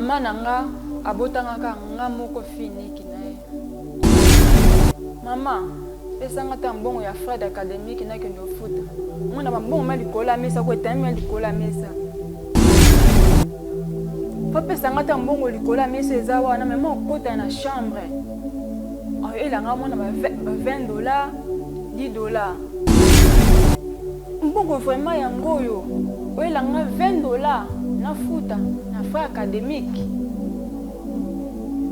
Maman nanga abotanga nga moko fini kinae. Maman, pesanga tambongo ya frère d'académique na kendo foot. Mwana mabongo mali kola mesa ko tami mali kola mesa. Papa pesanga tambongo likola mesa ezawa na maman kota na chambre. Elle a $20, $10. Mbongo vraiment yango yo. Elle a $20 na futa na frais académique.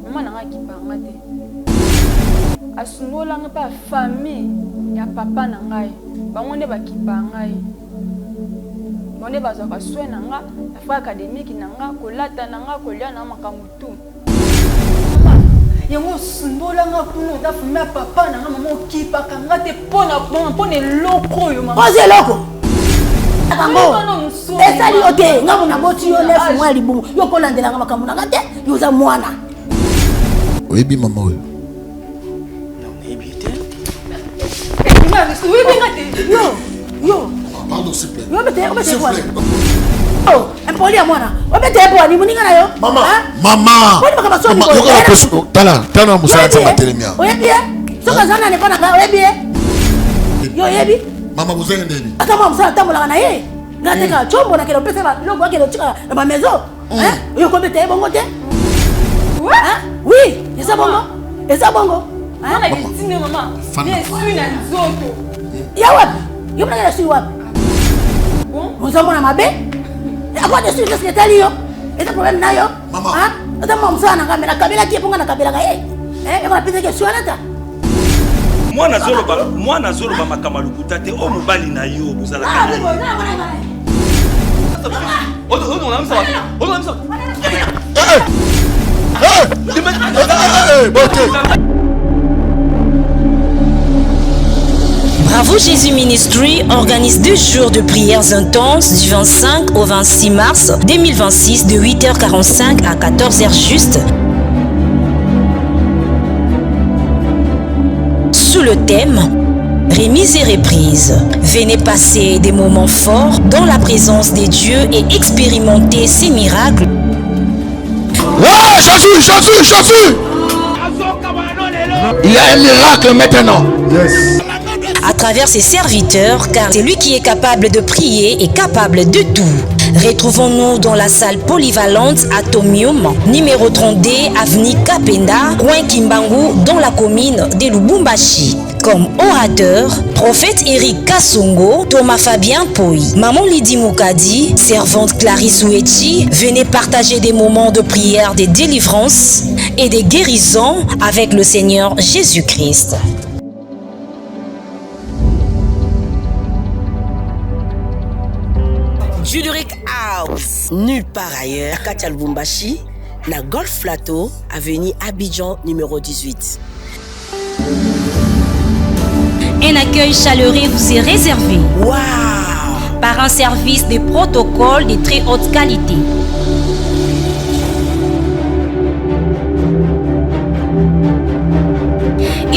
Maman n'a qui parle te. Asungola nga pa famille ya papa na ngai. Bango ne ba ki pa ngai. Bonne ba za ka soin na nga na frais académique na nga ko lata na nga ko lia na makamutu. Yango sundola nga kuno da fumia papa na nga maman kipa kanga te pona loko yo maman. Oze loko. Bango. Esa li ote nga mona boti yo lefu mwa libumu. Yo ko landela nga makambo na ngate yo za mwana. Oyebi mama oyo. Non ebi te. Oui ngate. Yo. Pardon s'il vous plaît. Yo bete quoi? Oh, empoli ya mwana. Obete epo ni muninga na yo. Mama. Wani makaba so ni ko. Yo ko tala musala tsa telemia. Oyebi soka zana ne kona ka oyebi. Yo yebi. Mama vous êtes ndeni. Ata mama musala tambola na ye. Ngate ka chombo na kelo pesa ba logo akelo chika na ba maison. Yo ko bete bongo te. Oui, esa bongo. Mama kitine mama. Bien sûr na nzoto. Ya wapi? Yo mna ngela si wapi? Bon, mzambo na mabe? Akwa de suite c'est tali yo. Eza problème na yo. Mama. Ata mama msana kamera kabila tie ponga na kabila ka eka pesa ke suanata. Mwana zolo ba makamaluku tate o mobali na yo bozala kana. Bravo Jésus Ministry organise 2 jours de prières intenses du 25 au 26 mars 2026 de 8h45 à 14h juste. Sous le thème Remise et reprise. Venez passer des moments forts dans la présence des dieux et expérimenter ces miracles. Ouais, Jésus! Il y a un miracle maintenant. Yes. À travers ses serviteurs, car c'est lui qui est capable de prier et capable de tout. Retrouvons-nous dans la salle polyvalente Atomium, numéro 32, avenue Kapenda, coin Kimbangu, dans la commune de Lubumbashi. Comme orateur, prophète Eric Kassongo, Thomas Fabien Poi, Maman Lydie Moukadi, servante Clarisse Ouechi, venez partager des moments de prière, de délivrance et de guérison avec le Seigneur Jésus-Christ. Juduric House, nulle part ailleurs, Katia Lubumbashi, la Golf Plateau, avenue Abidjan numéro 18. Un accueil chaleureux vous est réservé. Waouh! Par un service de protocole de très haute qualité.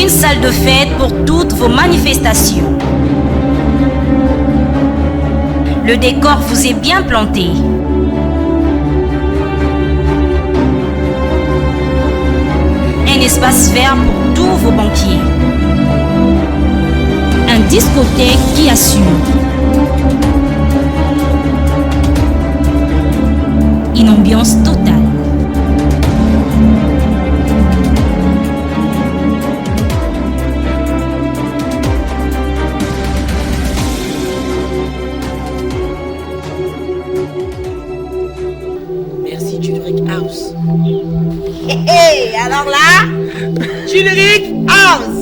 Une salle de fête pour toutes vos manifestations. Le décor vous est bien planté. Un espace vert pour tous vos banquiers. Un discothèque qui assure. Une ambiance totale. Merci Juduric House. Hey, alors là, Juduric House.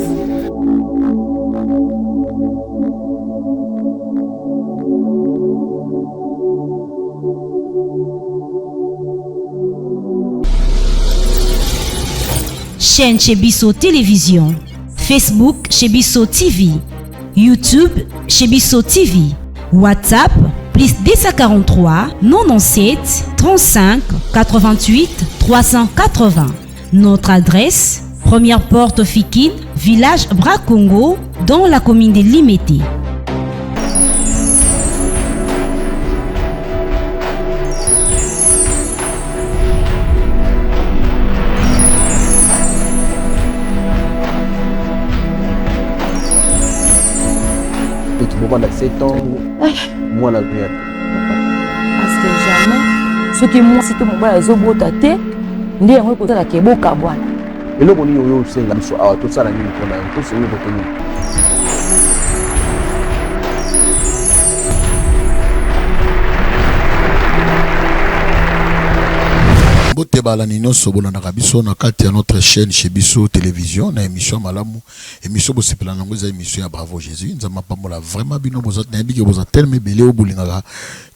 Chaîne Chebiso Télévision, Facebook Chebiso TV, YouTube Chebiso TV, WhatsApp +243 97 35 88 380. Notre adresse, première porte Fikine, village Bracongo, dans la commune de Limete. pendant 7 ans, moi la vie. Parce que jamais, ce qui moi, si tout le monde a zobo tate, ndi yango ko tala kebo kabwana. Et là, on y a aussi la mission. Ah, tout ça, la nuit, on a tout ça, on a Botebala nino sobola na kabiso na kati ya notre chaîne chez Biso télévision na émission malamu émission bosepela nango za émission ya Bravo Jésus nzama pambola vraiment bino bozat na biki bozat tellement belé o bolingaka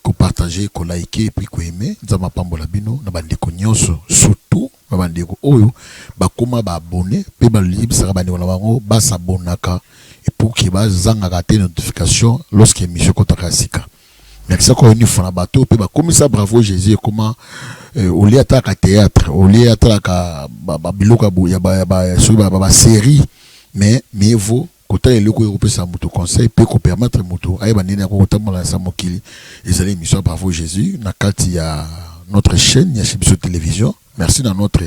ko partager ko liker puis ko aimer nzama pambola bino na bandeko nyonso surtout na bandeko oyo bakoma ba abonné pe ba libisa bandeko na bango ba s'abonnaka et pour que ba zanga ka te notification lorsque émission kotaka sika. Merci encore une fois na bateau pe ba komisa Bravo Jésus comment au lieu à théâtre, au lieu à biloka ya ba série, mais mieux vaut côté le ko européen sa moto conseil peut ko permettre moto ay banene ko tamala sa mokili ezali émission Bravo Jésus na kati ya notre chaîne ya Biso télévision. Merci dans notre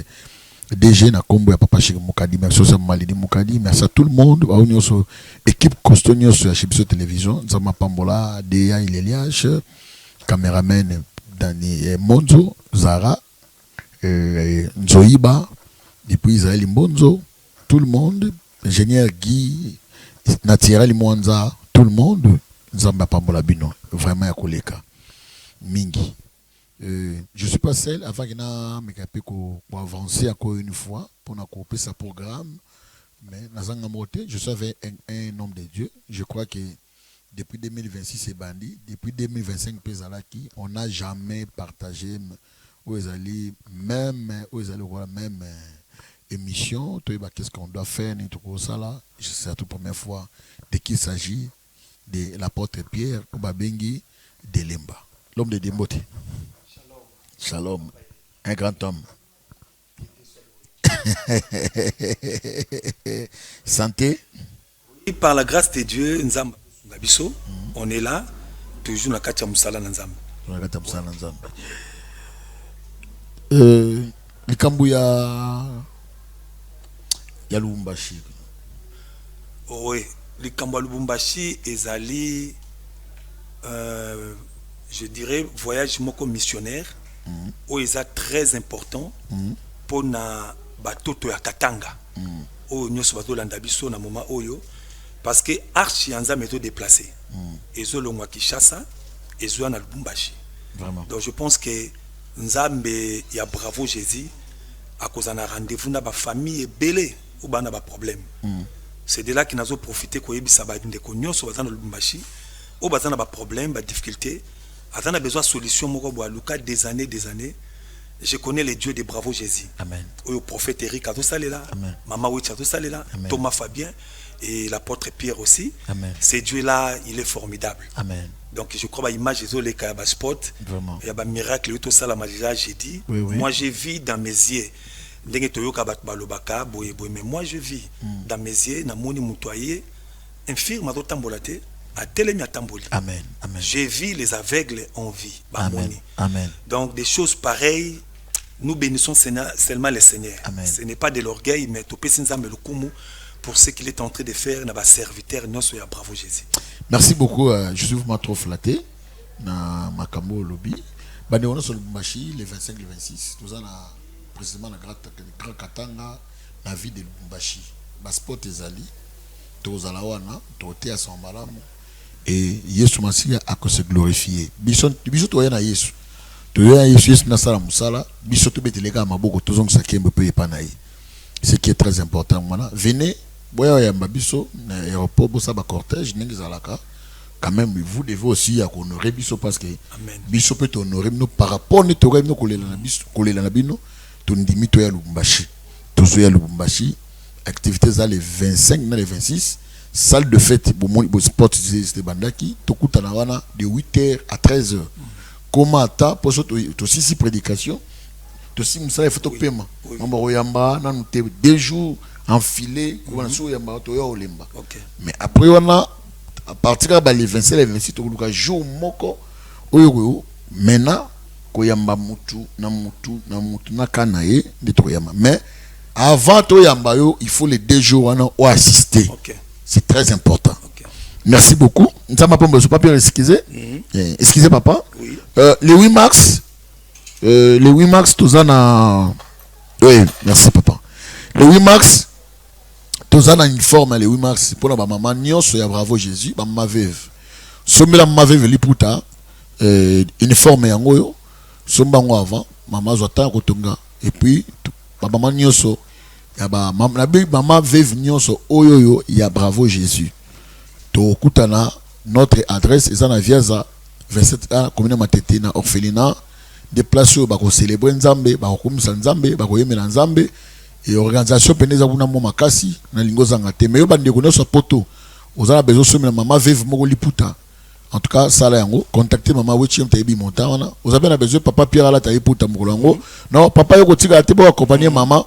DG na kombo ya papa Chiri Mukadi, merci à Malidi Mukadi, merci à tout le monde ba onyoso équipe costonio sur Biso télévision, Nzama Pambola, Deya Ileliash, caméraman Dani Monzo, Zara, Nzoïba, depuis Israël Mbonzo, tout le monde, ingénieur Guy, Natierel Mwanza, tout le monde, Nzamba Pambola Bino, vraiment à Koleka, Mingi. Je suis pas seul, avant qu'il y ait pour avancer encore une fois, pour couper sa programme, mais je suis avec un homme de Dieu, je crois que depuis 2026 c'est bandit, depuis 2025 on n'a jamais partagé même émission, qu'est-ce qu'on doit faire, c'est la toute première fois dès qu'il s'agit de l'apôtre Pierre Obabengi de Lemba, l'homme de Dembote. Shalom, un grand homme. Santé. Et par la grâce de Dieu, Nzamba Biso, on est là, toujours na katia musala na Nzamba. Na katia musala na Nzamba. Likambu ya Lubumbashi. Oui, likambu ya Lubumbashi ezali je dirais voyage moko missionnaire. Où est très important pour na batoto ya Katanga. Où nous sommes dans biso na moment oyo parce que archi anza méthode déplacé. Ezo longwa Kinshasa, ezo na Lubumbashi. Vraiment. Donc je pense que Nzambe ya Bravo Jésus à cause d'un rendez-vous na ba famille belé ou ba na ba problème. C'est de là qu'il n'a profité ko yebisa ba ndeko nyonso ba na Lubumbashi ou ba na ba problème, ba difficulté. On a besoin de solutions, des années. Je connais les dieux de Bravo Jésus. Amen. Le prophète Eric a tout ça là. Maman Witch a tout ça là. Thomas Fabien et l'apôtre Pierre aussi. Amen. Ces dieux-là, il est formidable. Amen. Donc je crois que l'image de les spot. Il y a un miracle, tout ça là, j'ai dit. Oui, oui. Moi, je vis dans mes yeux. Mais moi, je vis dans mes yeux, dans mon moutoyer, infirme à tambolate. Amen. Amen. J'ai vu les aveugles en vie. Amen. Amen. Donc des choses pareilles, nous bénissons seulement le Seigneur. Amen. Ce n'est pas de l'orgueil, mais pour ce qu'il est en train de faire, dans serviteur, nous sommes Bravo Jésus. Merci beaucoup. Je suis vraiment trop flatté. Na Makambo Lobby. On a sur le Lubumbashi, les 25 et les 26. Nous avons précisément la Grand Katanga, la vie de Lubumbashi. Sport Ezali, Tozalawana, Toté à son malam. Et Yesu Masiya a se glorifier. Bisou toya na Yesu. Toya Yesu Yesu na sala musala. Bisou to betelega maboko tozong sakembe pe epanayi. Ce qui est très important maintenant. Venez, boya ya mbabiso na aéroport bosa ba cortège ningi zalaka. Quand même vous devez aussi honorer biso parce que biso peut honorer nous par rapport ne toya no kolela na bino to ndimi to ya Lubumbashi. Tozo ya Lubumbashi activités za les 25 na les 26. Salle de fête pour sport de bandaki tokuta na wana de 8h à 13h. Comment ata pour ça to six prédication to six musala photo paiement. Mamba yamba na nous 2 jours enfilé wana so yamba to ya olemba. Mais après wana à partir de les 27 et les 26 to luka jour moko oyo maintenant ko yamba mutu na kanaye de to yamba. Mais avant to yamba yo il faut les 2 jours wana o assister. C'est très important. Merci beaucoup. Excusez papa. Oui. Le 8 mars, tous en oui, merci papa. Le 8 mars, tous en uniforme le 8 mars pour la maman Nyos et Bravo Jésus, maman veuve. Somme la maman veuve liputa uniforme yango sombango avant maman zota kotonga et puis maman Nyos ya ba maman veuve Nyos oyoyo ya Bravo Jésus. To kutana notre adresse est na Viaza 27A commune Matete na orphelinat des places où bako célébrer Nzambe bako kumisa Nzambe bako yemela Nzambe et organisation peneza kuna mo makasi na lingoza ngate mais yo bande ko so poto ozala bezo somela maman veuve moko liputa en tout cas ça là yango contacter maman wechi mtayibi monta wana ozabe na besoin papa Pierre ala tayiputa mokolo yango non papa yo kotika te bo accompagner maman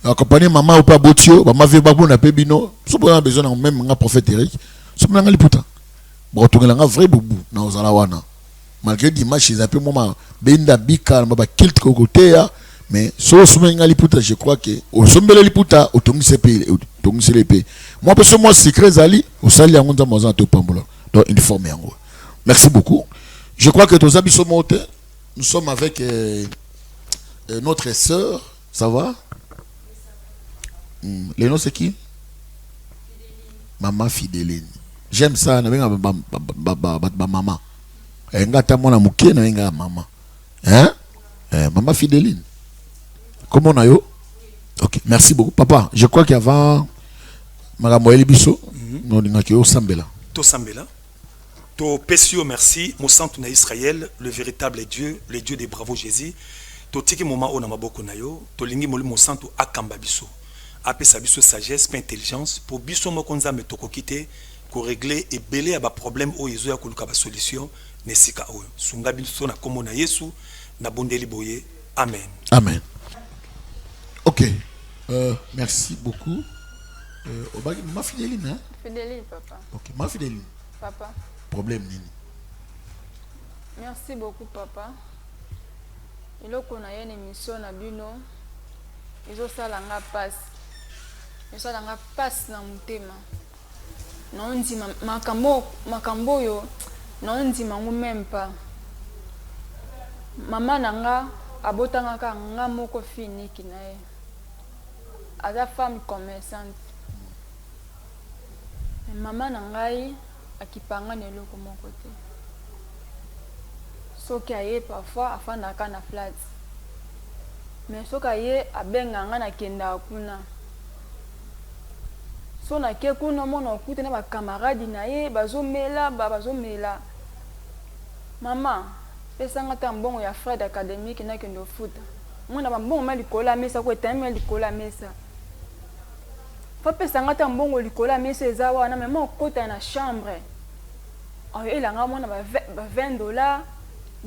ou pas botio maman veuve ba bona pe bino so bona besoin na même nga prophète Eric so mna liputa bon tongela nga vrai boubou na ozala wana malgré dimanche ils appellent moi benda bika ba kilt côté mais so somenga liputa je crois que au sombele liputa otongise l'épée moi parce que moi secret zali au sali yango nza moza to pambola donc uniforme yango merci beaucoup je crois que tous abisso monte nous sommes avec notre sœur ça va le nom c'est qui maman Fidéline j'aime ça na benga ba maman ngata mona mukie na benga maman hein maman Fidéline comment on a yo ok merci beaucoup papa je crois qu'avant Maramoeli biso non ngaki yo sambela to pesio merci mon centre na Israël le véritable Dieu le Dieu des Bravo Jésus to tiki moment on a maboko na yo to lingi mon centre akamba biso apesa biso sagesse pas intelligence pour biso moko nzambe tokokite ko régler et belé à ba problème o yezo ya koluka ba solution nesika oyo sunga biso na kombo na Yesu na bondeli boye amen amen ok merci beaucoup ma Fidéline hein Fidéline papa ok ma Fidéline papa problème nini merci beaucoup papa eloko na yene mission na bino ezosala nga passe na mutema naondima makambo oyo naondima ngo même pas mama nanga abotangaka nga moko finiki na ye aza femme commerçante mama nangai akipanga na eloko moko te soki aye parfois afandaka na flat mais soki aye abenganga nakendaka kuna so nake kuna mona okute na bakamaradi na ye bazomela mama pesanga ta mbongo ya frais d'académique nakende ofuta mona bambongo ma likolo ya mesa ko etami ya likolo ya mesa fa pesanga ta mbongo likolo ya mesa eza wana mais mo okota na chambre oyo elanga mona ba $20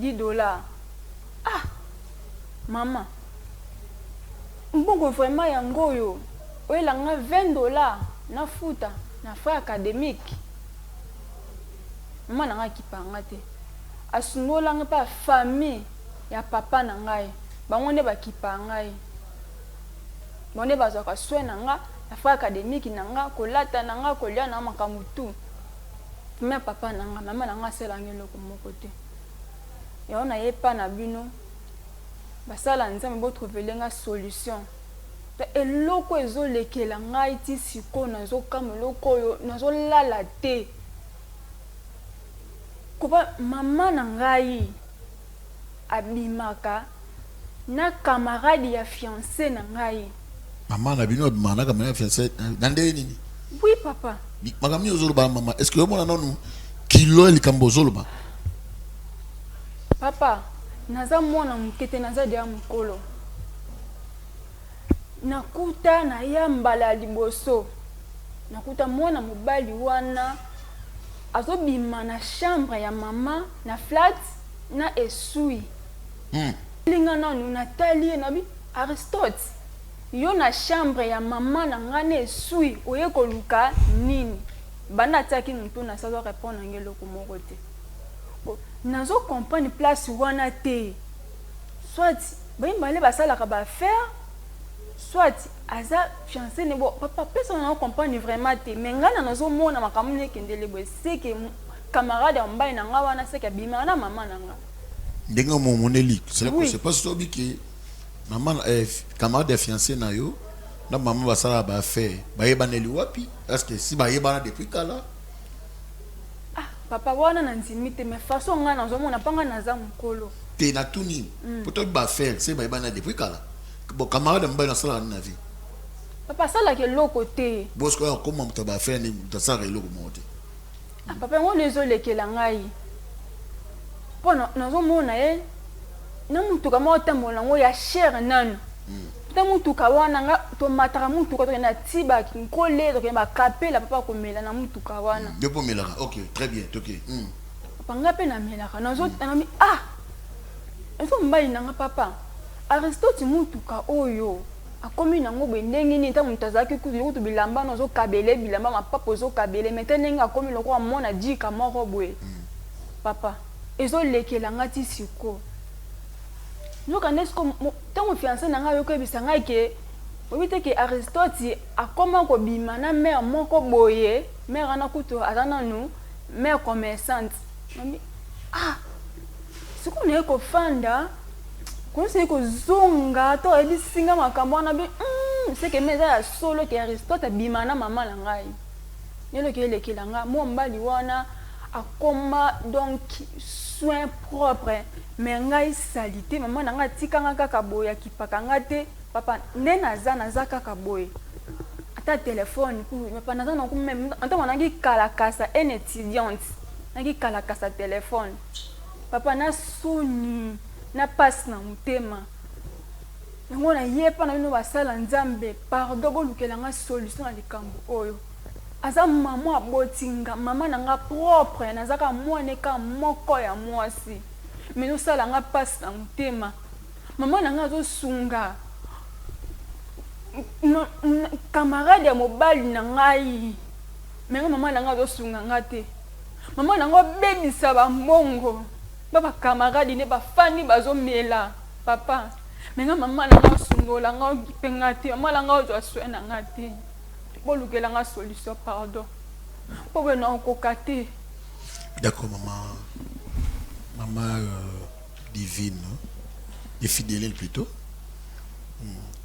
$10 ah mama mbongo vraiment yango oyo oyelanga $20 na futa na frais académique mama nanga kipanga te asunolanga pa famille ya papa na ngai bango nde bakipa ngai bango nde bazwaka soin na nga na frais académique na nga kolata na nga kolia na makambo tu me papa na nga mama na nga asalanga eloko moko te yango nayepa na bino basala nzambe botrouver nga solution eloko ezolekela ngai ti siko nazokama eloko oyo nazolala te koba mama na ngai abimaka na camarade ya fiancé na ngai maman na bino abimaka na camarade ya fiancé nande nini oui papa makamni ozoloba maman est-ce que omona nonu kilo likambo ozoloba papa naza mwana mokete naza deya mokolo nakuta na ya mbala ya liboso nakuta mwana mobali wana azobima na chambre ya mama na flat na esui linga nanu natali ye nabi Aristote yo na chambre ya mama na nga na esui oye koluka nini bana atiaki mutu na sazo répondre na eloko moko te nazo comprendre place wana te soit bayembale basalaka baaffaire soit aza fiancé ne bo papa personne na comprendre vraiment te mais ngana nazomona makambo nekendele boye c'est que camarade ya mobali na nga wana seke abima na mama na nga ndenge momoneli c'est Oui. c'est pas so que maman camarade ya fiancé na yo na maman basala ba faire bayebaneli wapi parce que si bayebana depuis kala ah papa wana na ndimi te mais façon nga nazomona panga naza mokolo te na tuni poto ba faire c'est bayebana depuis kala bon camarade mobali na sala na vie papa asalaka eloko te bosko ya koma moto ba faire ni tasara eloko mote ah papa yango nezolekela ngai mpo nazomona ye na mutuka moko otambola yango ya chere nano ta mutuka wana nga tomataka mutuka tokende na tiba nkole tokende bakapela papa komela na mutuka wana yo po melaka ok très bien ok papa nga mpe namelaka nazotanomi ah ezo mobali nanga papa Aristote mutuka oyo akomi nango boye ndenge nini ntango moto azalaki kutu bilamba nazokabele bilamba mapapa ozokabele me te ndenge akomi lokola mona jika moko boye papa ezolekela nga ti siko nzokande siko ntango fiancé na ngai ayokoyebisa ngai ke oyebi te ke Aristote akoma kobima na mare moko boye mare wana kutu aza nanu mare commerçante nami ah siko naye kofanda konse kozonga to ebisinga makambo wana bi seke me eza ya solo ke Aristote abima na mama na ngai yelo ke elekela nga mo mbali wana akoma donc soin propre mais ngai salité mama na nga tikanga kaka boye akipaka nga te papa nde naza kaka boye ata telefone papa naza na même ntango nangi kalakasa en étudiante nangi kalakasa telefone papa na soni na passe na motema yango na ye mpa na bino basala nzambe pardon bolukela nga solution na likambo oyo aza mama abotinga mama na nga propre nazaka mwana ka moko ya mwasi me nosala nga passe na motema mama na nga azosunga camarade ya mobali na ngai menga mama na nga azosunga nga te mama na nga obebisa bambongo baba camarade ne bafani bazomela papa menga mama na nga sungola nga okipenga te mama na nga ozwa soin na nga te bolukela nga solution pardon po bwe na okoka te d'accord maman divine et fidèle plutôt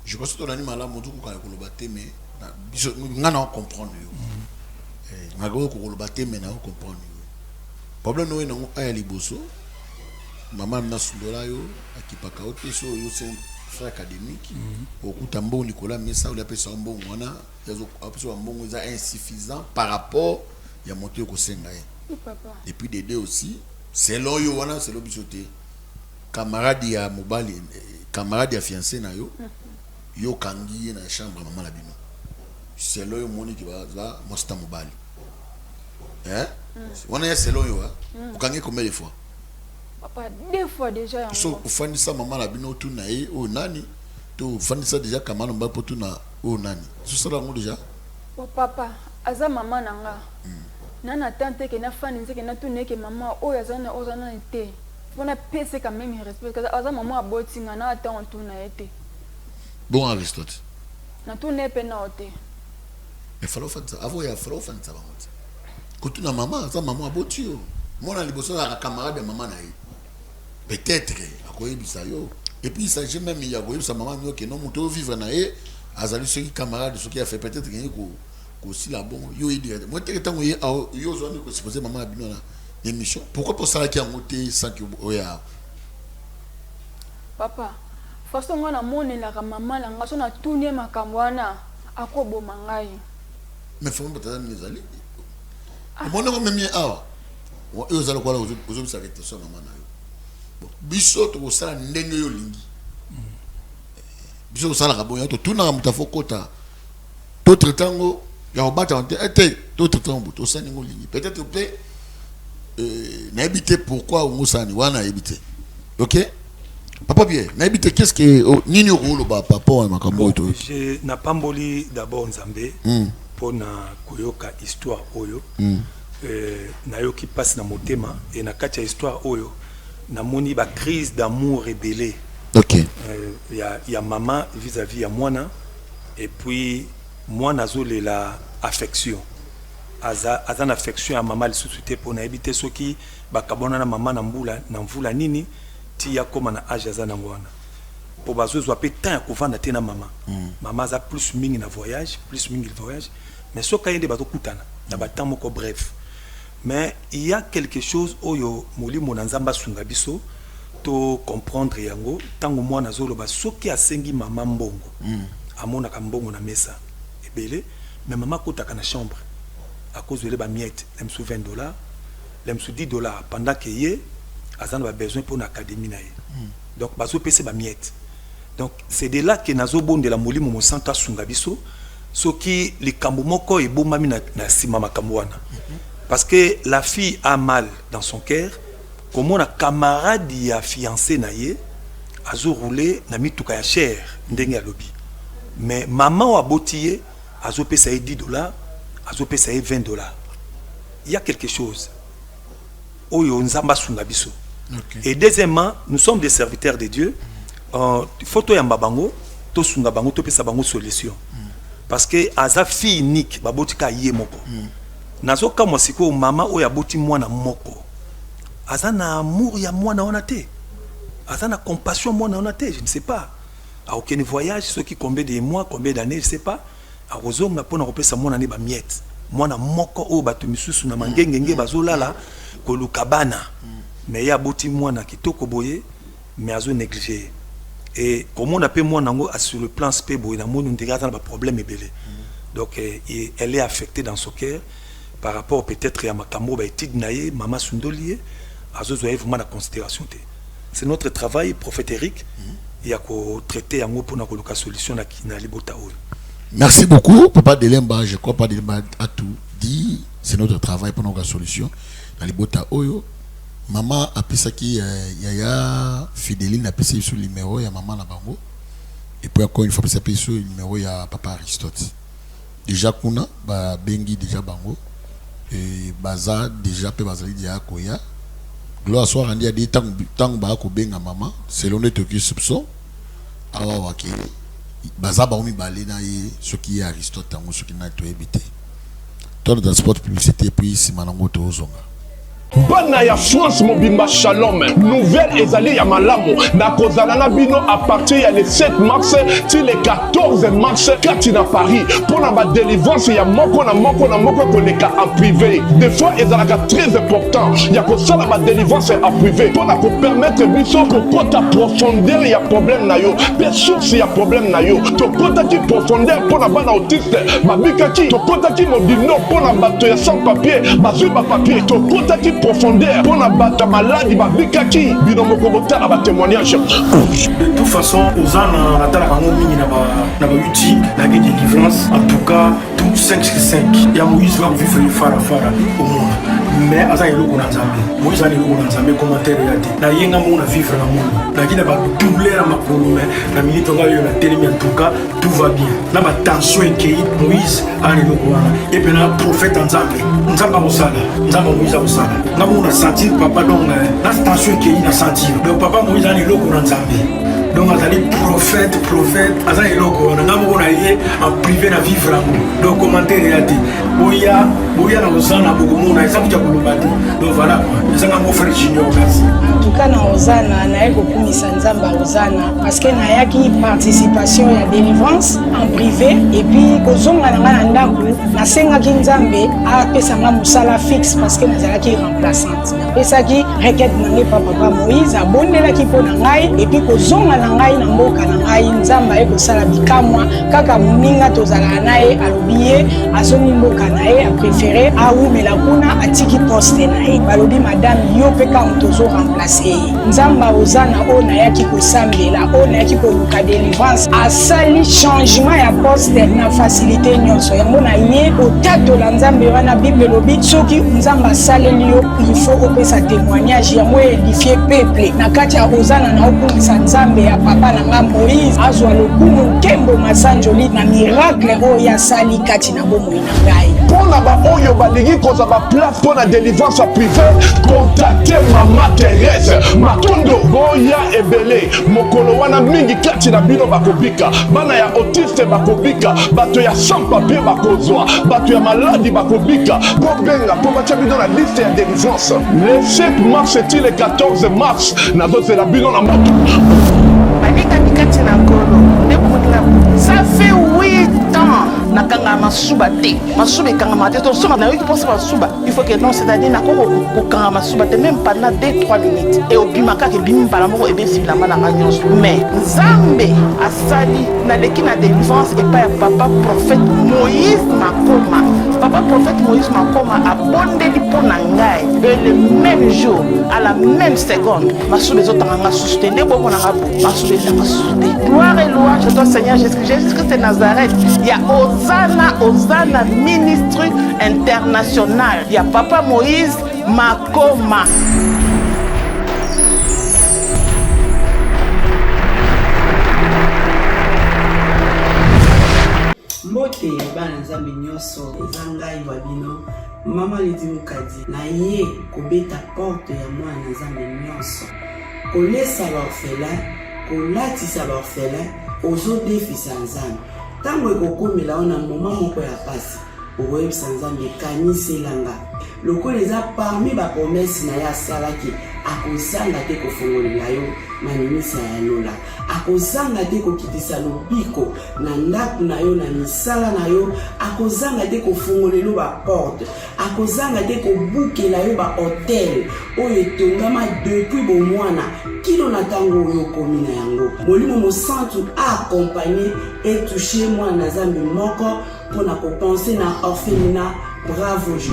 je pense que tu as dit malade mon tout quand il koloba te mais nga na comprendre yo nga ko koloba te mais na comprendre yo problème no ngo aya liboso maman na sundola yo akipaka ote so yo c'est frère académique okuta mbongo Nicolas Mesa ou appelle ça mbongo wana yazo apesa mbongo eza insuffisant par rapport ya monter ko senga ye papa et puis des deux aussi selon yo wana c'est l'obisauté camarade ya mobali camarade ya fiancé na yo yo kangi na chambre maman la bino selon yo moni ki baza mosta mobali wana ya selon yo okangi combien de fois papa 2 fois déjà yango so ufandisa maman la bino tu na ye o nani to ufandisa déjà kamano mba po tu na o nani so sala ngo déjà papa aza mama na nga nana tante ke na fani nzeke na tune ke mama oyo azana ozana te pona pese quand même respect parce que aza mama abotinga na ata on tuna ete bon Aristote na tune pe na ote mais falo fanta avo ya falo fanta ba mot ko tu na mama aza mama abotio mona liboso la camarade maman na ye peut-être akoyebisa yo et puis il s'agit même il y a koyebisa maman yo ke non moto vivre na ye azali ceux qui camarade ceux qui a fait peut-être gagner ko si la bon yo idée moi te tango yo zo ni ko supposer maman abino na émission pourquoi pour ça qui a monté sans que oya papa façon ngana monela ka mama la ngaso na tunie makambo wana akoboma ngai mais faut pas t'aller nezali mon nom même awa yo zala kwa ozo bisarete so maman na yo bon biso to sala ndenge yo lingi biso sala ka bon yo to tuna mutafokota to tretango ya obata onte ete to tretango to sani ngo lingi peut-être pe na habité pourquoi on sani wana habité OK papa bien na habité qu'est-ce que nini rolo ba papa wa makambo to je na pamboli d'abord nzambe pour na koyoka histoire oyo na yo qui passe na motema et na katia histoire oyo na moni ba crise d'amour rebellé OK ya maman vis-à-vis ya mwana et puis moi nazo la affection aza na affection ya maman lisusu te pour na éviter ceux qui bakabona na maman na mvula nini ti ya koma na âge aza nango wana pour bazo zo pe temps ya kovanda te na maman maman aza plus mingi na voyage mais ce quand yende bato kutana na ba temps moko bref mais il y a quelque chose oyo molimo na nzamba sunga biso to comprendre yango tango mwana zolo ba soki asengi maman mbongo amona ka mbongo na mesa ebele mais maman kotaka na chambre à cause de les miettes, les sous $20, les sous $10 pendant que yé, azan a besoin pour l'académie naïe. Donc bazo pese ba miettes. Donc c'est de là que nazo bon de la moli mo santa sungabiso, ce qui les kambomoko et bomami na sima makamwana. Parce que la fille a mal dans son cœur, comme on a camarade ya fiancé naïe, azo roulé na mituka ya cher ndenge lobby. Mais maman a botillé, azo pese $10. Azopé ça $20. Il y a quelque chose. Oyo nzamba sunga biso. Et deuxièmement, nous sommes des serviteurs de Dieu. Photo ya mbabango, to sunga bango to pesa bango solution. Parce que aza fille unique, babotika yé moko. Nazo ka mosiko mama oya boti mwana moko. Aza na amour ya mwana wana te. Aza na compassion mwana wana te, je ne sais pas. À aucun voyage, ceux qui combien de mois, combien d'années, je ne sais pas. Arozonga pona kopesa mwana ne ba miette mwana moko o bato misusu na mangengenge bazolala kolukabana mais ya boti mwana kitoko boye mais azo négliger et comme on appelle mwana ngo sur le plan spé boye na monu ndeka na ba problème ebele donc elle est affectée dans son cœur par rapport peut-être à makambo ba étude naie mama sundolié azo zo vraiment na considération te c'est notre travail prophétique il y a ko traiter yango pona koluka solution na libota o. Merci beaucoup, Papa Delemba. Je crois pas Delemba a tout dit. C'est notre travail pour notre solution. Dans les bota oyo, maman a pensé qu'il y a Fidéline a pensé sur le numéro, il y a maman la bango. Et puis encore une fois, pensé sur le numéro, il y a Papa Aristote. Déjà kuna, ba bengi déjà bango. Et baza déjà pe bazali dia koya. Gloire soit rendue à des temps ba ko benga maman, selon les toki soupçon. Awa waki. Bazaba omi balena ye ce qui est Aristote tango ce qui n'a to éviter. Ton transport publicité puis si manango to zonga. Bana ya France mobimba shalom nouvelle ezali ya malamu na kozala na bino à partir ya le 7 mars ti le 14 mars kati na Paris pour la délivrance ya moko na moko koleka en privé des fois ezalaka très important ya kosala ba délivrance en privé pour ko permettre biso ko kota profondeur ya problème na yo pe source ya problème na yo to kota ki profondeur pour na bana autiste babikaki to kota ki mobino pour na bato ya sans papier bazui ba papier to kota ki profondeur pour la bata maladie babikaki bino moko botala ba témoignage. De toute façon aux ans na tala kango mingi na ba YouTube la délivrance en tout cas tout 5 ya Moïse va vivre fara au monde mais aza eloko na Nzambe Moïse a eloko na Nzambe commentaire ya te na yenga mo na vivre na monde na kina ba douleur ma problème na minute nga yo na télémi en tout cas tout va bien na ba tension ekei Moïse a eloko wana et puis na prophète Nzambe Moïse a osala na mo na sentir papa donc na tension ekei na sentir donc papa Moïse a eloko na Nzambe donc azali prophète aza eloko wana nga mo na ye en privé na vivre amour donc commentaire ya te boya na osana beaucoup na esa kuja koloba te donc voilà ezanga mo frère junior merci en tout cas na osana na eko kumisa nzamba osana parce que na yaki participation ya délivrance en privé et puis kozonga na ngana ndako na senga ki nzambe a pesa nga musala fixe parce que nazala ki remplaçante pesa ki requête na papa Moïse abondela ki pona ngai et puis kozonga na ngai na mboka na ngai nzamba eko sala bikamwa kaka muninga tozala naye alobiye azoni mboka naye a préféré aumela kuna atiki poste naye balobi madame yo peka mtozo remplacer nzamba ozana ona yaki kosambela ona yaki koluka délivrance asali changement ya poste na facilité nyonso yango na ye otatola nzambe wana bible lobi soki nzamba saleli yo il faut opesa témoignage yango édifier peuple na kati ya ozana na okumisa nzambe ya papa na nga Moïse nazwa lokumu nkembo masanjoli na miracle oyo asali kati na bomoi na ngai. Pona ba oyo balingi koza ba place pour la délivrance privée, contactez Maman Thérèse Matondo boya ebele mokolo wana mingi kati na bino bakobika bana ya autiste bakobika bato ya sans papier bakozwa bato ya maladi bakobika bobenga po batia bino na liste ya délivrance le 7 mars et le 14 mars nazozela bino na moto balika mikati na nkolo ça fait 8 ans nakanga masuba te masuba ekanga te to soma na yoki posa masuba il faut que non c'est-à-dire na ko kanga masuba te même pendant 2-3 minutes et obimaka ke bimi para moko ebe sibila mana nganyos mais Nzambe asali na leki na délivrance et pas papa prophète Moïse Makoma papa prophète Moïse Makoma a bondeli pona ngai et le même jour à la même seconde masuba ezotanga soutenir bon na ngabo masuba ezanga soutenir gloire et louange à toi Seigneur Jésus-Christ de Nazareth. Il y a Hosanna ministre international. Il y a Papa Moïse Makoma. Mbote bana Nzambe nyonso eza ngai wa bino mama Lidi Mukadi na ye kobeta porte ya mwana Nzambe nyonso kolesa baorphelin kolatisa baorphelin ozodefisa Nzambe tango ekokomela ona moma moko ya pasi okoyebisa Nzambe kaniselanga lokola eza parmi bapromese na ye asalaki akozanga te kofongolela yo manimisa ya lola akozanga te kokitisa lobiko na ndako na yo na misala na yo akozanga te kofongolela baporte akozanga te kobukela yo bahotel oyo etongama depuis bomwana kino na ntango oyo okomi na yango molimo mosantu accompagné et touché mwana na Nzambe moko mpona kopense na orphelinat. Bravo Jésus.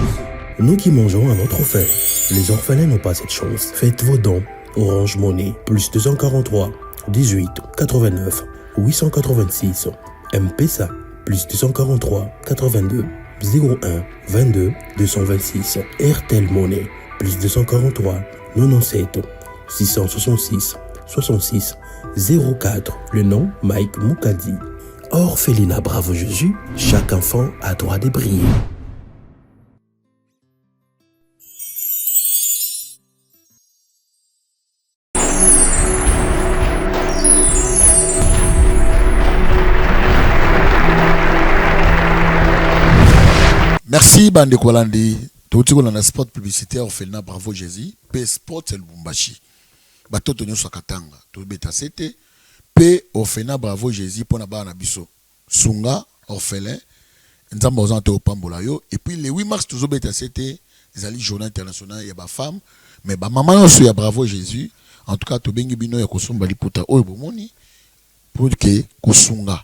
Nous qui mangeons à notre faim, les orphelins n'ont pas cette chance. Faites vos dons. Orange Money, plus 243 18 89 886. M-Pesa, plus 243 82 01 22 226. RTL Money, plus 243 97 666 66 04. Le nom Mike Mukadi. Orphelinat Bravo Jésus, chaque enfant a droit de briller. Merci Bande Kolandi. Tout le spot publicitaire Orphelinat Bravo Jésus. P Sport c'est Lubumbashi. Batoto nyoso katanga. Tout beta c'était P Orphelinat Bravo Jésus pour na bana biso. Sunga orphelin. Nzamba ozante opambola yo. Et puis le 8 mars toujours beta c'était les alliés journée internationale ya ba femme mais ba maman nyoso ya Bravo Jésus. En tout cas to bengi bino ya kosumba liputa oyo bomoni pour que kosunga.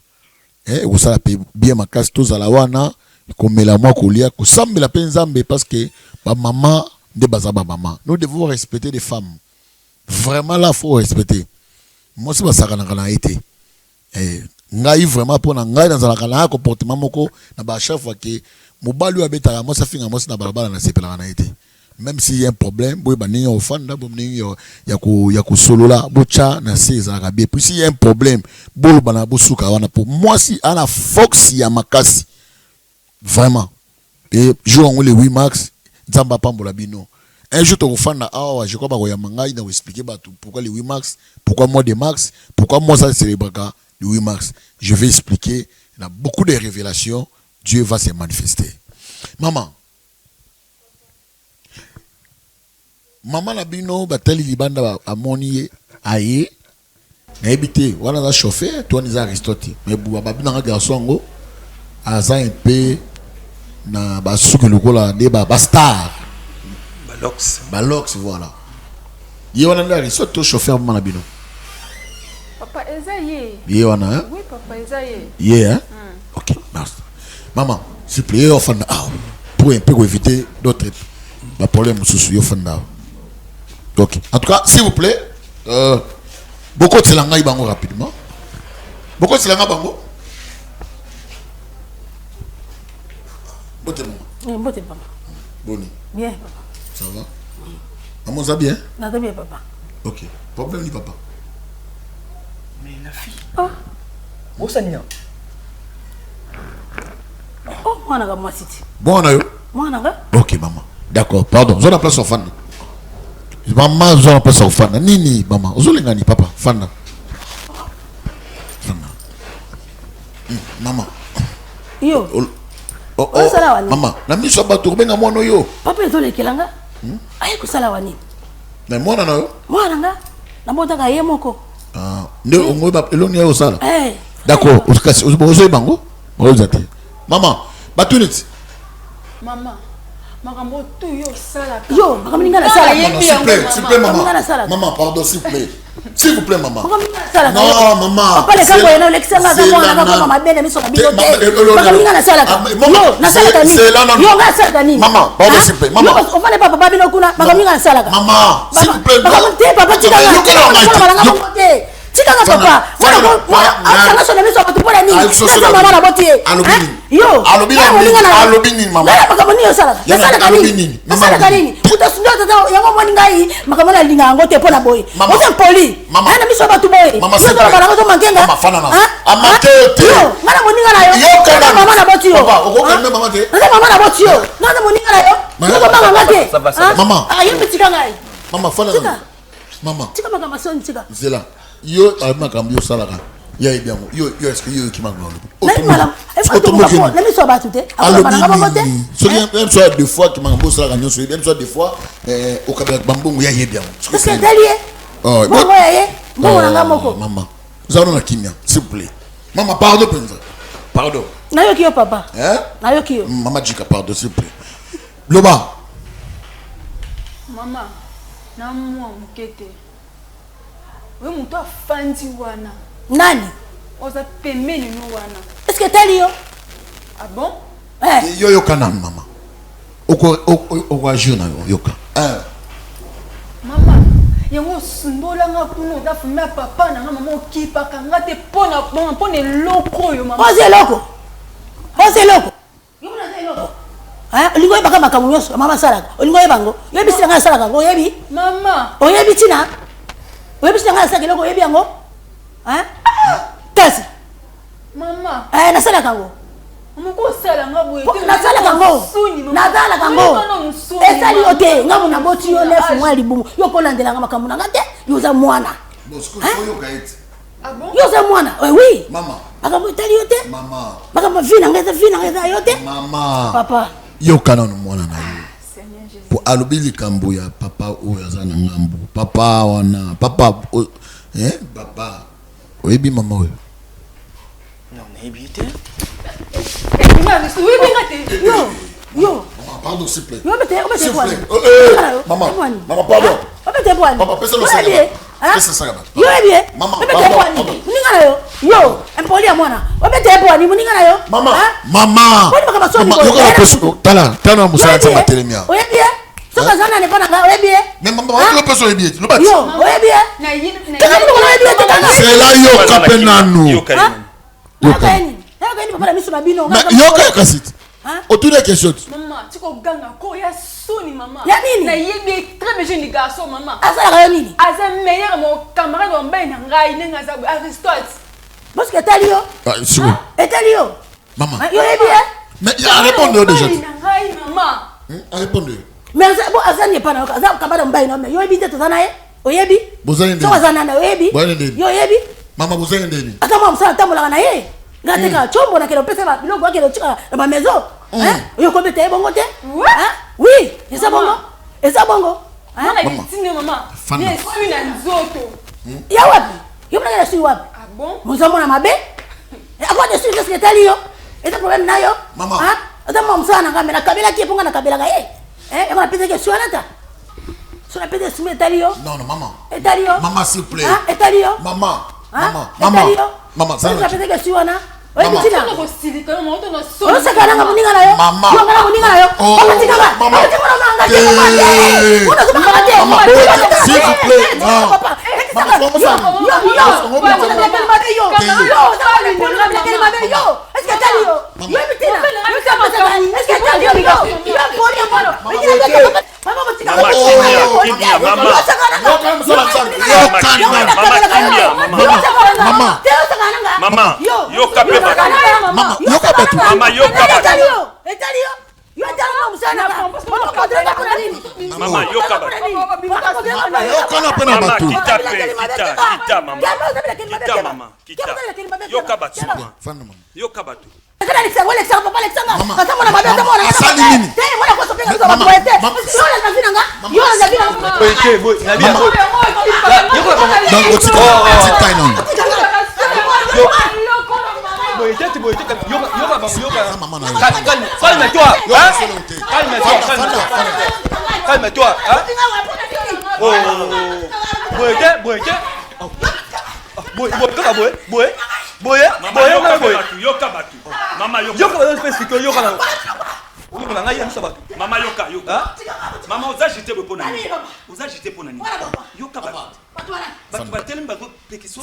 Vous savez bien makasi to zala wana komela mwa kolia kosambela pe Nzambe parce que ba maman de bazaba maman. Nous devons respecter les femmes. Vraiment là faut respecter. Moi c'est pas ça kana été. Ngai vraiment pour na ngai dans la kana comportement moko na ba chaque fois que mobali abeta moi ça finga moi na balabala na sepela na été. Même s'il y a un problème, boy bani yo fanda bomni yo ya ko solola bocha na seza ka bien. Puis s'il y a un problème, bolo bana bosuka wana pour moi si ana fox ya makasi. Vraiment. Et jour le 8 mars, Nzamba pambola bino. Un jour to fanda awa je crois ba ya mangai na expliquer pourquoi le 8 mars, pourquoi mois de mars, pourquoi moi ça célébrer le 8 mars. Je vais expliquer, il y a beaucoup de révélations, Dieu va se manifester. Maman na bino batali libanda amoni aye na ebité wana za chauffeur toi ni za Aristote mais buba babina nga garçon ngo aza un peu na basuki lokola de ba star balox voilà ye wana na Aristote to chauffeur mama na bino papa ezaye ye wana hein oui papa ezaye ye hein OK merci maman s'il vous plaît offanda pour un peu éviter d'autres problèmes sous yo fanda. Ok. En tout cas, s'il vous plaît, beaucoup de Selanga Bango rapidement. Beaucoup de Selanga Bango. Bote maman. Bote papa. Boni. Bien papa. Ça va? Maman ça bien? Ça va bien papa. Ok. Problème ni papa. Mais la fille. Ah. Osania. Oh, mwana ga mwasiti. Bon na yo. Mwana ga. OK maman. D'accord, pardon. Zona place au fan. Maman zona place au fan. Nini maman? Ozolenga ni papa fan. Maman. Yo. Oh, maman, na miso ba tourbenga mwana yo. Papa ezolekelanga. Aye kusala wani. Na mwana na yo. Mwana nga. Na mbota ka ye moko. Ah, ndio ngoy ba eloni yo sala. Eh. D'accord, oskasi ozo bango. Ozate. Maman, batunit. Maman. Makambo tu yo sala. Yo, makamninga na sala. S'il vous plaît maman. Maman, pardon s'il vous plaît. S'il vous plaît maman. Non maman. Papa le kabo yana lekisanga za mwana na mama mabene miso kabilo te. Makamninga na sala. Yo, na sala kani. Yo na sala kani. Maman, pardon s'il vous plaît. Maman. Yo, ofane papa babino kuna makamninga na sala. Maman, s'il vous plaît. Maman, te papa tika. Tika nga papa. Mwana na sala miso batupona nini? Nasa mama na boti. Yo. Alobini mama. Makamninga na sala. Na sala kani. Na sala kani. Utasundia tata yango mwana ngai makamana linga ngote pona boy. Oza poli. Ana miso batu boy. Mama sala bana ngoto mangenga. Mama fana na. Amatete. Yo, ngana moninga na yo. Yo mama na boti yo. Papa, okokalme mama te. Ngana mama na boti yo. Ngana moninga na yo. Ngana mama ngate. Mama. Ah, yo bitika ngai. Mama fana na. Mama. Tika makama son tika. Zela. Yo almakam yo salaka. Ya bien. Yo est-ce que yo qui m'a ngalo. Na miso batu te. Abana ngaba ngote. Même soit deux fois qui m'a ngabo salaka nyoso. Même soit deux fois au kabela bambongo ya bien. Est-ce que dalié? Oh, bon ya ye. Bon na ngamoko. Maman. Nous allons na kimia, s'il vous plaît. Maman, pardon penza. Pardon. Na yo kiyo papa. Hein? Na yo kiyo. Maman Jika pardon s'il vous plaît. Loba. Maman, na mwa mkete. We mtu afandi wana. Nani? Oza pembeni no wana. Est-ce que tali yo? Ah bon? Yo yoka na maman. Oko agir na yoka. Maman, yango sumbola nga kuno da fumia papa na nga maman okipa kanga te pona loko yo maman. Ose loko. Ose loko. Yo muna te loko. Olingo yeba kama kamunyoso mama salaka. Olingo yeba ngo. Yebi sila nga salaka ngo yebi. Mama. Oyebi tina. Oyebi sila nga salaka loko yebi ngo. Kasi. Mama. Na salaka ngo. Moko sala nga boye. Na salaka ngo. Na salaka ngo. Esali ote nga muna boti yo lefu mwa libumu. Yo kolandela nga makamuna nga te. Yoza mwana. Bosko yo kaiti. Ah bon? Yoza mwana. Oui. Mama. Makambo itali yote. Mama. Makambo vina ngeza yote. Mama. Papa. Yo kana no mwana na yo. Po alobili kambo ya papa oyo azana ngambo. Papa wana. Papa papa. Oyebi mama oyo. Non, nayebi te. Yo. Pardon s'il vous plaît. Yo bete bwani. Maman. Maman pardon. Bete bwani. Papa pesa lo sanga. Pesa sanga. Yo bie. Maman. Bete bwani. Ninga na yo. Yo, empoli ya mwana. Bete bwani muninga na yo. Mama. Mama. Yo kana peso tala musala tsama telemia. Oye bie. Soka zana ne pana nga oye bie. Mais maman, yo peso oye bie. Lo bati. Yo, oye bie. Na yini na. C'est là yo kapenanu. Yo kaini. Yo kaini papa na miso babino. Yo kaini kasit. Autour des questions. Maman, tu ko ganga ko ya soni maman. Ya nini? Na yebi très bien jeune garçon maman. Azala ka yo nini? Aza meilleur mon camarade en bain na ngai nenga za Aristote. Parce que tali yo. Sûr. Et tali yo. Maman. Yo yebi. Mais il a répondu déjà. Na ngai maman. Répondu. Mais bon azan n'est pas na azan kabada mbai no mais yo yebi te tozana ye. Oyebi? Bozani ndeni. So azana na oyebi? Yo yebi? Mama bozani ndeni. Ata mama msana tambola na ye. Ngate ka chombo na kelo pesa ba biloko akelo chika na ba maison. Yo ko bete bongo te? Oui, eza bongo. Eza bongo. Mama kitine mama. Ni sui na nzoto. Ya wapi? Yo mna sui wapi? Ah bon? Muzamo na mabe? Akwa de sui qu'est-ce que tali yo? Eza problème na yo? Mama. Ata mama msana ngame na kabila ki ponga na kabila ga ye. Eko na pete ke sui anata. So na pete sui tali yo? Non, maman. Etali yo? Maman s'il vous plaît. Etali yo? Maman. Maman, ça na pete ke sui wana. Oye bitina. Ko silika no moto no so. O saka na muninga na yo. Mama. Yo ngana muninga na yo. Papa tika ba. Mama. Tika na nganga tika ba. Una so ba te. Maman, s'il vous plaît. Papa. Maman, yo. Est-ce que t'as yo? Yo bitina. Est-ce que t'as yo? Yo poli mano. Maman, tika ba. Maman, yoka pe batu. Maman, yoka batu. Maman, yoka batu. Maman, yoka batu. Yoka na pena batu. Kita maman. Kita maman. Kita. Yoka batu. Fana maman. Yoka batu. Calme-toi. Maman, vous agitez pour nani? Vous agitez pour nani? Yoka batu. Batu bateli mbago pekiso.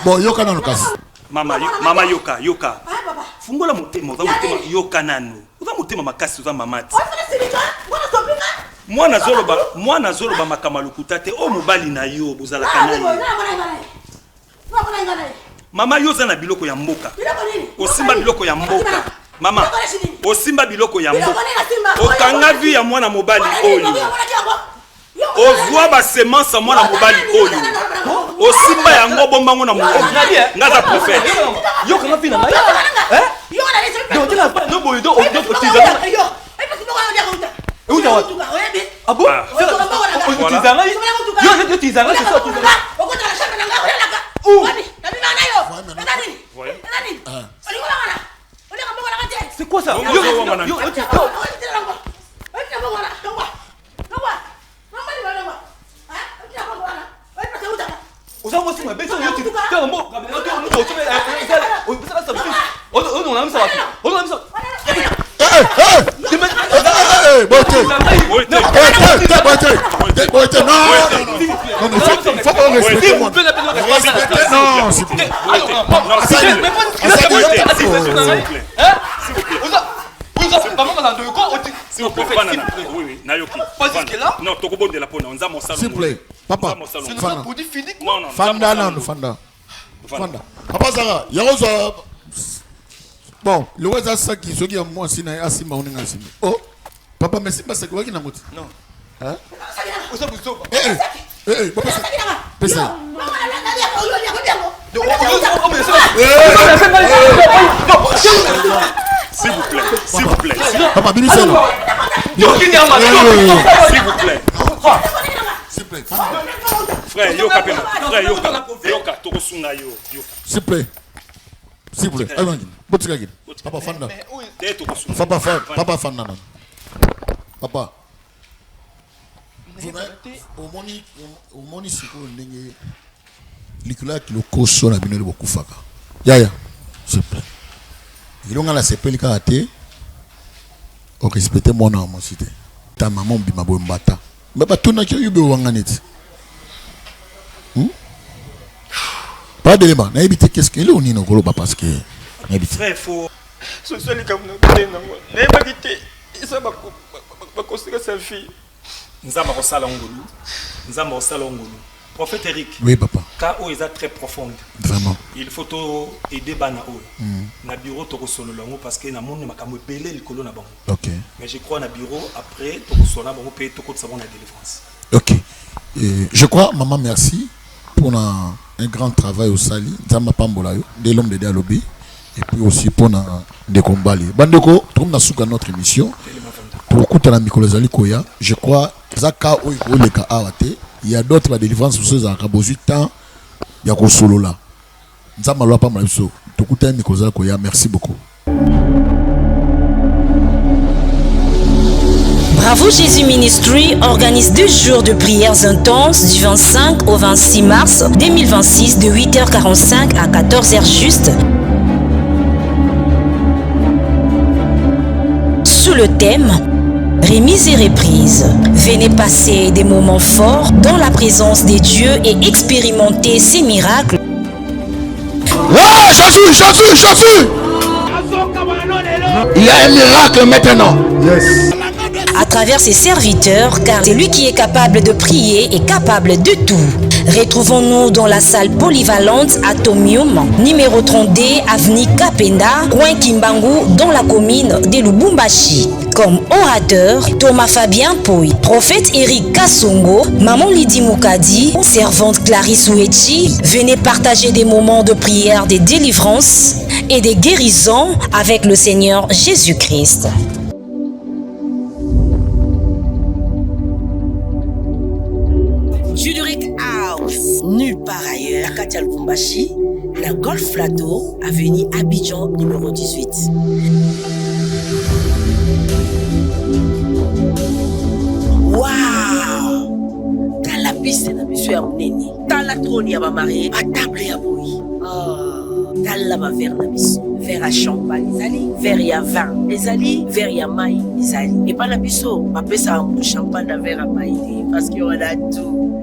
Bon, yoka na lokasi. Mama yoka. Fungola motema, uza motema yoka nanu. Uza motema makasi uza mamati. Mwana zoloba makamalukuta te o mobali na yo bozala kanai. Mama yo za na biloko ya mboka. Osimba biloko ya mboka. Mama, osimba biloko ya mboka. Okanga vi ya mwana mobali oyo. Ozwa ba semence mwana mobali oyo. Osimba yango bombango na moko. Ngaza prophète. Yo kanga vi na ngai? Yo na lesi. No boy do ah bon? C'est quoi ça? S'il vous plaît, papa. Fanda, non, Fanda. Papa Zara, Yaroza. Bon, le Weza Saki, ce qui est moi, c'est Asima. Oh, papa, mais c'est pas ça qui n'a pas. Non. Hein? Papa, c'est ça. S'il vous plaît. Papa, Binisel. S'il vous plaît. Frère, yoka pena. Frère, yoka. Tokosunga yo. S'il vous plaît. Allons-y. Papa Fanda. Papa Fanda. Papa. Au moni siko ndenge likula kilo koso na bino bokufaka. Yaya. S'il vous plaît. Ilonga la sepeli karate. O respecter mon âme cité. Ta maman bima bombata. Baba tuna ki yube wanganeti. Pas de débat. Na ebité qu'est-ce que on ino golo parce que na ebité. Frère faut so li comme na ebité ça ba construire sa fille. Nzamba kosala ngolu. Prophète Eric. Oui papa. Ka o est très profonde. Vraiment. Il faut aider bana o. Na bureau to solo longo parce que na monde makambo belé likolo na bango. OK. Mais je crois na bureau après to solo bango payer to ko savon na délivrance. OK. Je crois maman merci pour un grand travail au Sali. Nzamba pambola yo de l'homme de dialogue et puis aussi pour des combats. Bandeko, comme na suka notre émission. Pour écouter la Mikolazali Koya, je crois Zaka o le ka awate. Il y a d'autres délivrances pour ceux à Kabozu temps il y a solo là. Nzamba lo pa malabiso. Tokuta Mikolazali Koya, merci beaucoup. Bravo Jésus Ministry organise 2 jours de prières intenses du 25 au 26 mars 2026 de 8h45 à 14h juste. Sous le thème Remise et reprise. Venez passer des moments forts dans la présence des dieux et expérimenter ces miracles. Ouais, Jésus! Il y a un miracle maintenant. Yes. À travers ses serviteurs, car c'est lui qui est capable de prier et capable de tout. Retrouvons-nous dans la salle polyvalente à Tomium, numéro 30D, avenue Kapenda, coin Kimbangu, dans la commune de Lubumbashi. Comme orateur, Thomas Fabien Poy, prophète Eric Kassongo, maman Lydie Moukadi, servante Clarisse Ouechi, venez partager des moments de prière, de délivrance et de guérison avec le Seigneur Jésus-Christ. Juduric House, nulle part ailleurs, Katia Lubumbashi, la Golf Plateau, avenue Abidjan, numéro 18. Waouh! Dans la piste de monsieur Amouneni, dans la trône ya marié, à table ya bouillie. Dans la verre na biso, verre à champagne ezali, verre ya vin ezali, verre ya mai ezali. Et pas la biso, bapesa un champagne na verre à mai parce qu'il y en a tout.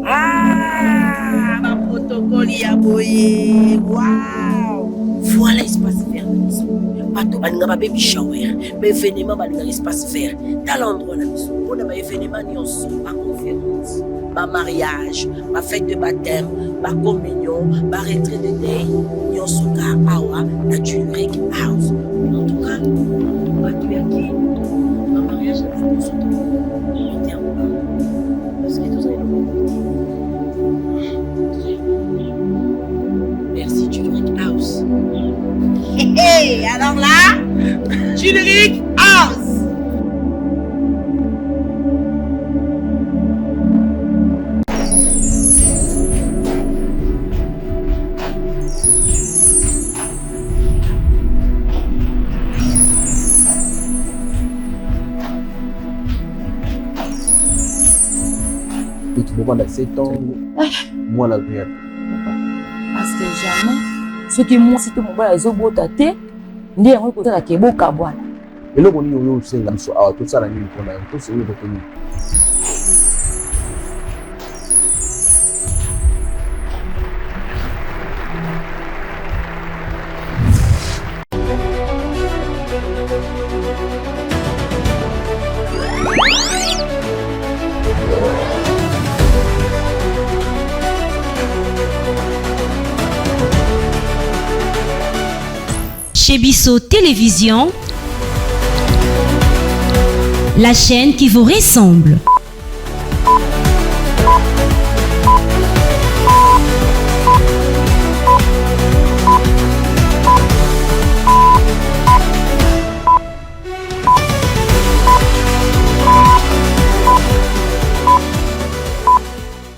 Ah, ma protocole ya boye. Waouh! Voilà l'espace vert na biso. Bato balinga ba baby shower, ba événement balinga espace vert. Dans l'endroit na biso, on a ba événement nyonso, ba conférence, ba mariage, ba fête de baptême, ba communion, ba retraite de day, nyonso ka awa na Juduric House. En tout cas, bato ya ki, ba mariage na biso to terme. Parce que tout ça est merci Juduric House. Hey, alors là, Juduric House. Tu peux prendre 7 ans, moi la vie. Parce que jamais, ce qui moi, si tout le monde a zobota te, ndiye yango kotala keboka bwana. Eloko nini oyo osenga biso awa tosala nini mpona yango tosengeli kote nini? Chez Bissot Télévision, la chaîne qui vous ressemble.